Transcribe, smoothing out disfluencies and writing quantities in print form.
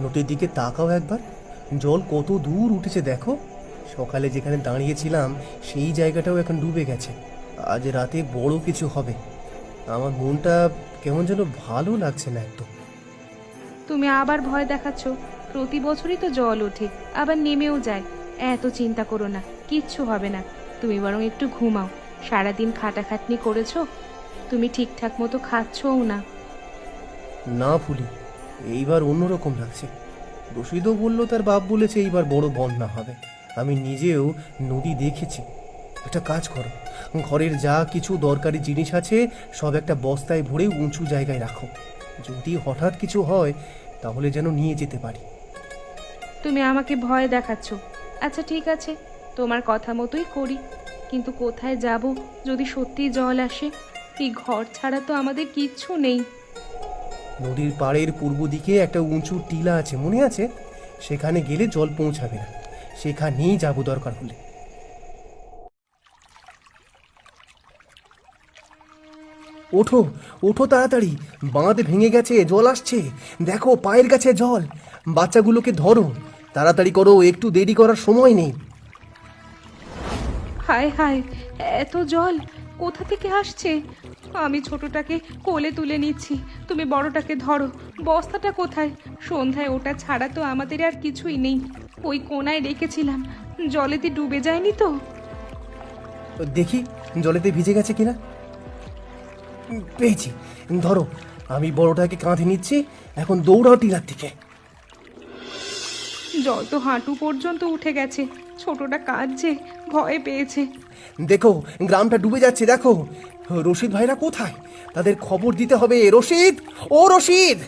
নদীর দিকে তাকাও একবার, জল কত দূর উঠেছে দেখো। সকালে যেখানে দাঁড়িয়েছিলাম সেই জায়গাটাও এখন ডুবে গেছে। আজ রাতে বড় কিছু হবে। আমার মনটা কেমন যেন ভালো লাগছে না একদম। তুমি আবার ভয় দেখাচ্ছ। প্রতি বছরই তো জল ওঠে, আবার নেমেও যায়। এত চিন্তা করো না, কিচ্ছু হবে না। তুমি বরং একটু ঘুমাও। সারাদিন খাটাখাটনি করেছো, তুমি ঠিকঠাক মতো খাচ্ছও না। না ফুলি, এইবার অন্যরকম লাগছে। রশিদও বলল তার বাপ বলেছে এইবার বড় বন্যা হবে। আমি নিজেও নদী দেখেছি। একটা কাজ করো, ঘরের যা কিছু দরকারি জিনিস আছে সব একটা বস্তায় ভরে উঁচু জায়গায় রাখো। যদি হঠাৎ কিছু হয় তাহলে যেন নিয়ে যেতে পারি। তুমি আমাকে ভয় দেখাচ্ছ। আচ্ছা ঠিক আছে, তোমার কথা মতোই করি। কিন্তু কোথায় যাব যদি সত্যি জল আসে? এই ঘর ছাড়া তো আমাদের কিচ্ছু নেই। নদীর পাড়ের পূর্ব দিকে একটা উঁচু টিলা আছে, মনে আছে? সেখানে গেলে জল পৌঁছাবে না। সেখানেই যাবো দরকার হলে। ওঠো ওঠো তাড়াতাড়ি, বাঁধ ভেঙে গেছে, জল আসছে। দেখো পায়ের কাছে জল। বাচ্চাগুলোকে ধরো, তাড়াতাড়ি করো, একটু দেরি করার সময় নেই। হায় হায়, এত জল কোথা থেকে আসছে? আমি ছোটটাকে কোলে তুলে নিচ্ছি, তুমি বড়টাকে ধরো। বস্তাটা কোথায়? সন্ধ্যায় ওটা ছাড়া তো আমাদের আর কিছুই নেই। ওই কোনায় রেখেছিলাম, জলেতে ডুবে যায়নি তো? দেখি জলেতে ভিজে গেছে কিনা। পেয়েছি, ধরো। আমি বড়টাকে কাঁধে নিচ্ছি, এখন দৌড়াও টিলার দিকে। জল তো হাঁটু পর্যন্ত উঠে গেছে। ছোটটা কাঁদছে, ভয় পেয়েছে। দেখো গ্রামটা ডুবে যাচ্ছে, দেখো। রশিদ ভাইরা কোথায়? তাদের খবর দিতে হবে। রশিদ, ও রশিদ!